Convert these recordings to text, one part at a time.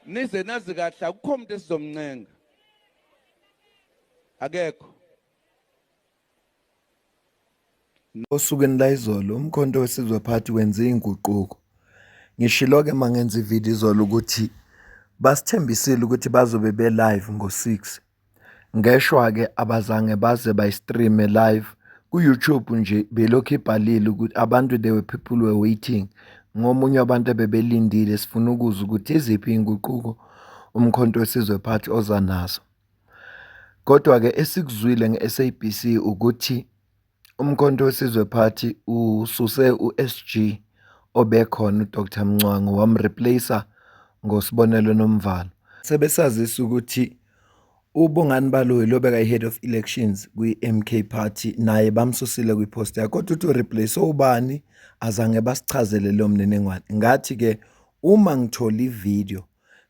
nize nazi kahle akukho umuntu esizomncenga akekho Osukwini la izolo umkhonto wesizwe phathi wenze inguquko. Ngishiloke mangenza ivideo izolo ukuthi basithembisile ukuthi bazobe be live ngo6. Ngeshwa ke abazange baze bayistreame live ku YouTube nje belokhu ibhalile ukuthi abantu people were waiting. Ngomunye abantu abebelindile sifuna ukuzwa ukuthi iziphi inguquko umkhonto wesizwe phathi oza nazo. Kodwa ke esikuzwile ngeSABC ukuthi umkhonto wesizwe phathi ususe uSG obekhona uDr Mncwangu wamreplacer ngoSibonelo Nomvalo. Sebesazisa ukuthi uBongani Baloyi lobeka ihead of elections kwi-MK party naye bamsusile kwipost yakhe kodwa uthi replace ubani azange basichazele lo mniningwane. Ngathi ke uma ngithola ivideo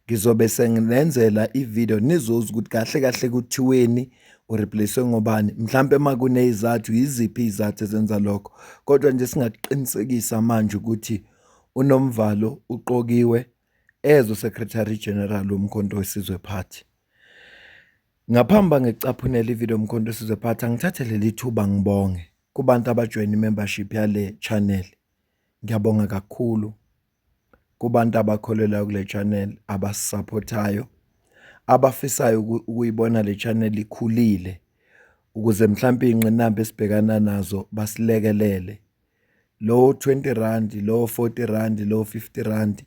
ngizobe senginenzela ivideo nizozwa ukuthi kahle kahle kuthiweni ureplace ngobani mhlambe makunezathu iziphi izathu ezenza lokho kodwa nje singaqinisekisa manje ukuthi uNomvalo uqokiwe ezo secretary general womkhonto wesizwe party. Ngaphamba ngicaphunela ivideo umkhonto wesizwe party angithathe leli thuba ngibonge kubantu abajoin membership yale channel. Ngiyabonga kakhulu kubantu abakholelwa kule channel abasupportayo abafisayo ukuyibona le channel ikhulile ukuze mhlambe ingqinamba esibhekana nazo basilekelele. Lo 20 rand, lo 40 rand, lo 50 rand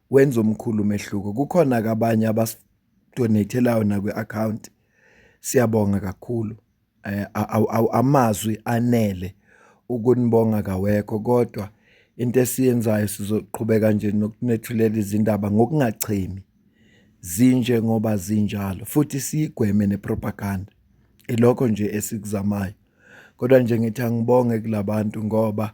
wenza umkhulu umehluko. Kukhona abanye abasdonatelayo na kwi-account. Siyabonga kakhulu. Amazwi anele ukunibonga kawekho kodwa into esiyenzayo sizoqhubeka nje nokunethulela izindaba ngokungachemi. Zinje ngoba zinjalo futhi sigweme nepropaganda. Ilokho nje esikuzamayo. Kodwa nje ngithi angibonge kulabantu ngoba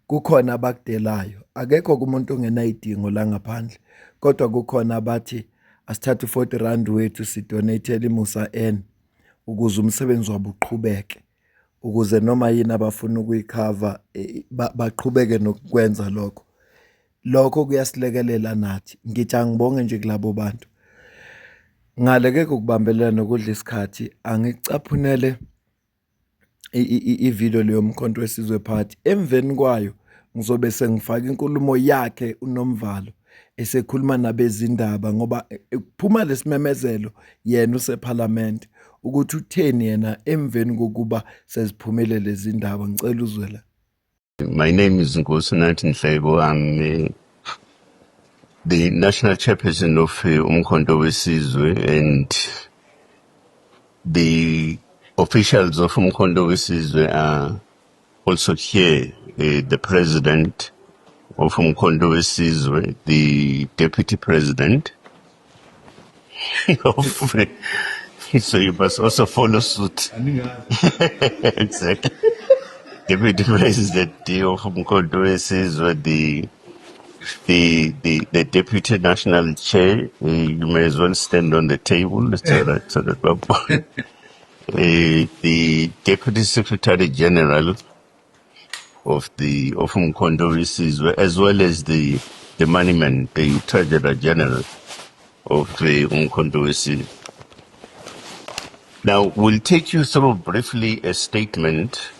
kukhona abakudelayo. Akekho kumuntu ongenayidingo la ngaphandle. Kodwa kukhona abathi asithathe 40 rand wethu sidonatele iMusa N ukuze umsebenzi wabo uqhubeke. Ukuze noma yini abafuna ukuyikhava baqhubeke nokwenza lokho. Lokho kuyasilekelela nathi. Ngithi angibonge nje kulabo bantu. Ngale ukubambelana nokudla isikhathi angicaphunele ivideo leyo umkhonto wesizwe party. Emveni kwayo ngizobe sengifaka inkulumo yakhe uNomvalo esekhuluma nabezindaba ngoba kuphuma lesimemezelo yena useParliament ukuthi utheni yena emveni kokuba seziphumele lezi ndaba. Ngicela uzwe la. My name is Nkosi Nhlebo. I'm the national chairperson of Umkhonto Wesizwe, and the officials of Umkhonto Wesizwe are also here. The president of Umkhonto Wesizwe, the deputy president. So you must also follow suit. Exactly. Deputy president of Umkhonto Wesizwe, the deputy national chair. You may as well stand on the table so that the deputy secretary general of Umkhonto Wesizwe, as well as the moneyman, the treasurer general of the Umkhonto Wesizwe. Now we'll take you through briefly a statement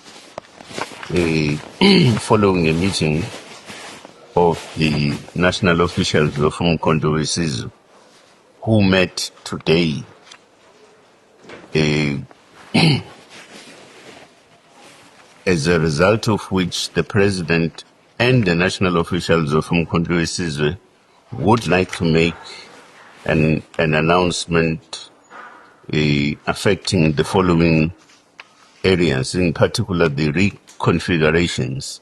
following a meeting of the national officials of Umkhonto Wesizwe who met today as a result of which the president and the national officials of Umkhonto Wesizwe would like to make an announcement affecting the following areas, in particular the reconfigurations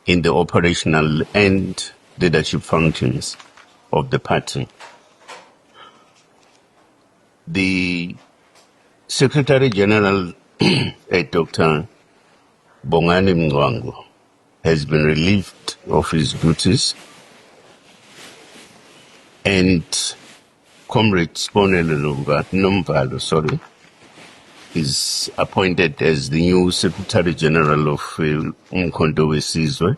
in the operational and leadership functions of the party. The Secretary General, Dr. Bongani Mncwangu, has been relieved of his duties, and Comrade Sibonelo Nomvalo, is appointed as the new Secretary General of Umkhonto Wesizwe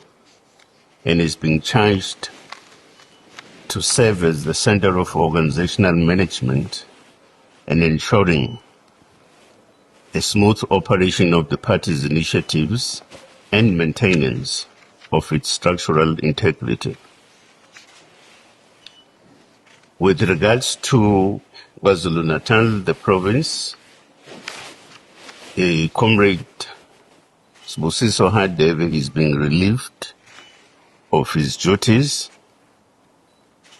and is being charged to serve as the center of organizational management and ensuring a smooth operation of the party's initiatives and maintenance of its structural integrity. With regards to KwaZulu-Natal, the province, Comrade Sibusiso Hadebe is being relieved of his duties,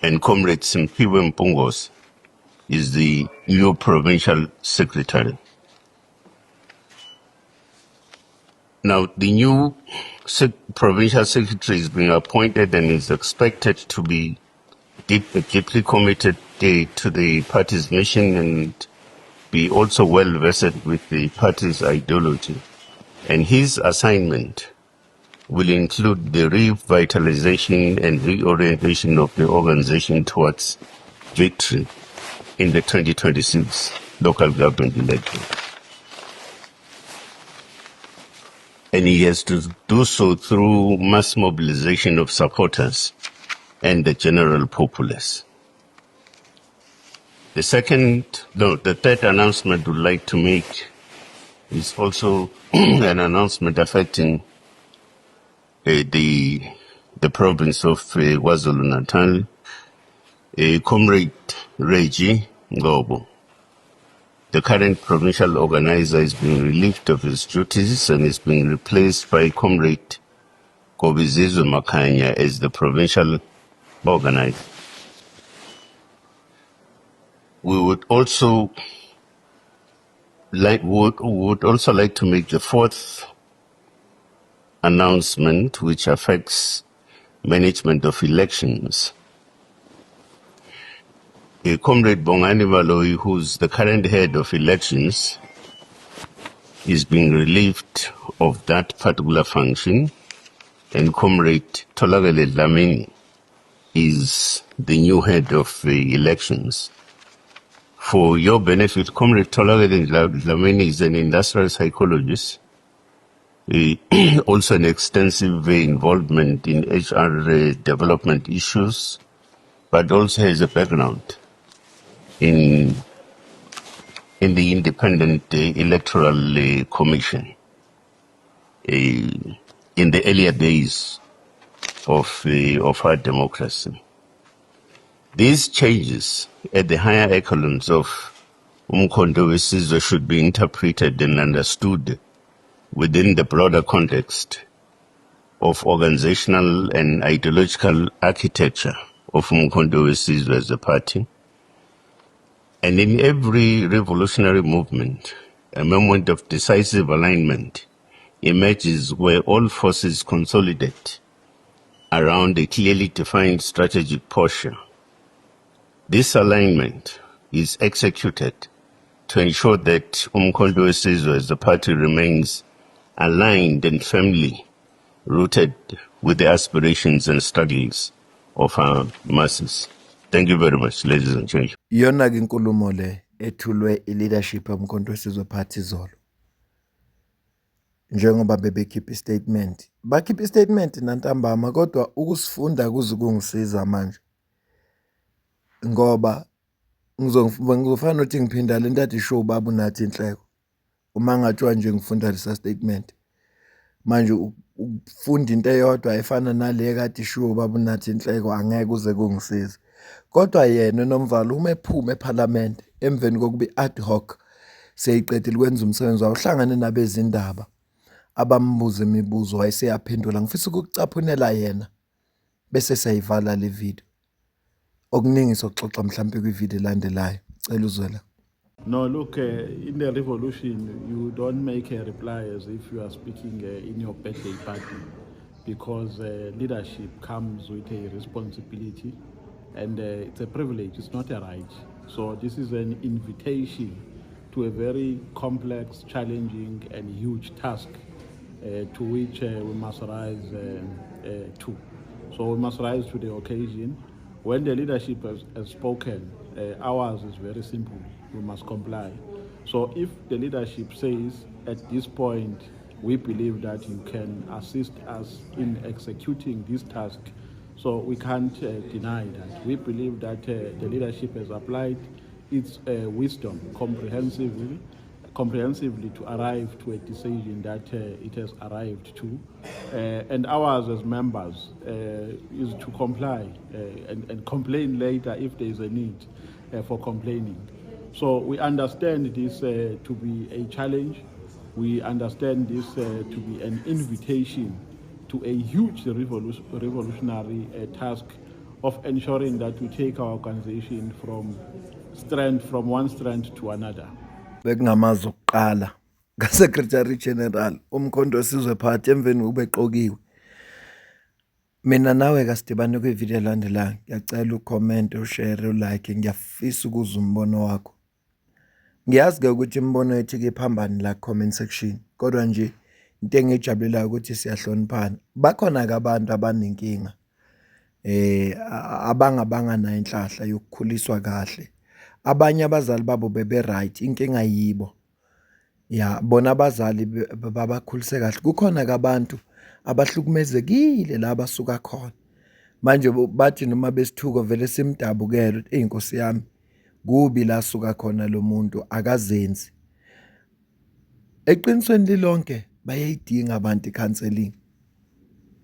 and Comrade Simpiwe Mpungos is the new provincial secretary. Now, the new provincial secretary is being appointed and is expected to be deeply committed to the party's mission and be also well versed with the party's ideology. And his assignment will include the revitalization and reorientation of the organization towards victory in the 2026 local government election. And he has to do so through mass mobilization of supporters and the general populace. The third announcement we'd like to make is also an announcement affecting the province of KwaZulu-Natal. Comrade Reggie Ngobo, the current provincial organizer, is being relieved of his duties and is being replaced by Comrade Kobizizwe Makanya as the provincial organizer. We would also like to make the fourth announcement, which affects management of elections. Comrade Bongani Baloyi, who's the current head of elections, is being relieved of that particular function, and Comrade Tolagale Dlamini is the new head of elections. For your benefit, Comrade Tolagale Dlamini is an industrial psychologist, also an extensive involvement in HR development issues, but also has a background in the Independent Electoral Commission in the earlier days of our democracy. These changes at the higher echelons of Umkhonto weSizwe should be interpreted and understood within the broader context of organizational and ideological architecture of Umkhonto weSizwe as a party. And in every revolutionary movement, a moment of decisive alignment emerges where all forces consolidate around a clearly defined strategic posture. This alignment is executed to ensure that Umkhonto weSizwe as a party remains aligned and firmly rooted with the aspirations and struggles of our masses. Thank you very much, ladies and gentlemen. Yona inkulumo le ethulwe i-leadership yomkhonto weSizwe Party izolo. Njengoba bebekhipha istatement. Bakhipha istatement nantambama kodwa ukusifunda kuze kungisiza manje. Ngoba ngizofana ukuthi ngiphinda le ntathi show baba unathi inhleko. Uma ngathiwa nje ngifunda lesa statement. Manje ukufunda into eyodwa efana nale kade show baba unathi inhleko angeke uze kungisiza. Kodwa yena uNomvalo uma ephuma eParliament emveni kokuba i-ad hoc seyiqedile ukwenza umsebenzi wayo uhlangane nabezindaba abambuza imibuzo wayeseyaphendula. Ngifisa ukucaphunela yena bese siyayivala le video. Okuningi sokuxoxa mhlambe kwivideo elandelayo. Cela uzwela. No, look, in the revolution, you don't make a reply as if you are speaking in your birthday party, because leadership comes with a responsibility, and it's a privilege, it's not a right. So this is an invitation to a very complex, challenging, and huge task to which we must rise to. So we must rise to the occasion. When the leadership has spoken, ours is very simple. We must comply. So if the leadership says at this point we believe that you can assist us in executing this task, So we can't deny that. We believe that the leadership has applied its wisdom comprehensively to arrive to a decision that it has arrived to. And ours as members is to comply and complain later if there is a need for complaining. So we understand this to be a challenge. We understand this to be an invitation to a huge revolutionary task of ensuring that we take our organization from one strength to another. Bekungamazwi okuqala kaSecretary General Umkhonto weSizwe Party emveni ubeqokiwe. Mina nawe kasidibane kwivideo elandelayo. Ngiyacela ucomment, ushare, ulike. Ngiyafisa ukuzwa umbono wakho. Ngiyazi ke ukuthi imbono yethu ke phambani la comment section. Kodwa nje into engijabulelayo ukuthi siyahloniphana. Bakhona ke abantu abanenkinga abangabangana inhlahla yokukhuliswa kahle. Abanye abazali babo bebe right, inkinga yibo. Ya bona abazali babakhulise kahle. Kukhona ke abantu abahlukumezekile la basuka khona. Manje bathi noma besithuko vele simdabukele ukuthi inkosi yami kubi la suka khona lo muntu akazenzi. Eqinisweni lilonke bayayidinga abantu counseling.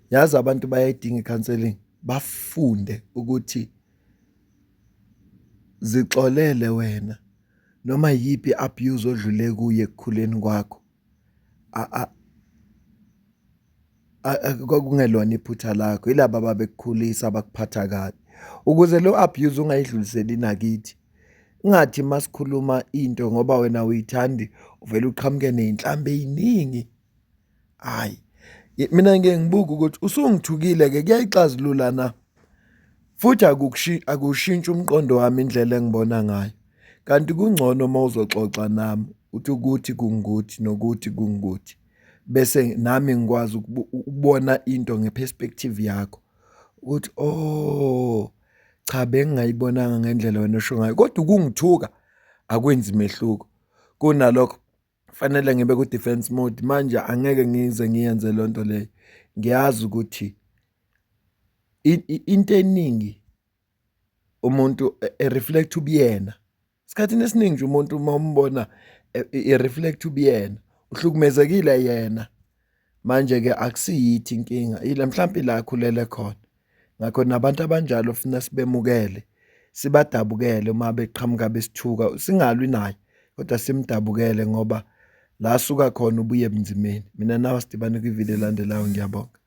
Yazi abantu bayayidinga counseling, bafunde ukuthi zixolele wena noma yipi abuse odlule kuye ekukhuleni kwakho. Kwakungelona iphutha lakho, yilabo ababekukhulisa abakuphatha kabi. Ukuze lo abuse ungayidluliseli nakithi. Ungathi masikhuluma into ngoba wena uyithandi uvela uqhamuke nezinhlambe eziningi. Hayi. Mina ngeke ngibuka ukuthi usungithukile ke kuyayixazulula na. Futhi akushintsha umqondo wami indlela engibona ngayo. Kanti kungcono mawuzoxoxa nami uthi ukuthi kungukuthi nokuthi kungukuthi. Bese nami ngikwazi ukubona into ngeperspective yakho. Ukuthi cha bengingayibonanga ngendlela wena osho ngayo. Kodwa ukungithuka akwenzi mehluko. Kunalokho fanele ngibe ku defense mode manje angeke ngize ngiyenze lonto leyo. Ngiyazi ukuthi into eningi umuntu reflect ubiyena. Isikhathini esiningi nje umuntu uma umbona reflect ubiyena, uhlukumezekile yena. Manje ke akusiyithi inkinga. Ile mhlawumbe la khulele khona. Ngakho nabantu abanjalo ufuna sibemukele, sibadabukele uma beqhamuka besithuka, singalwi naye kodwa simdabukele ngoba la suka khona ubuye ebunzimeni. Mina nawe sidibane kwivideo elandelayo. Ngiyabonga.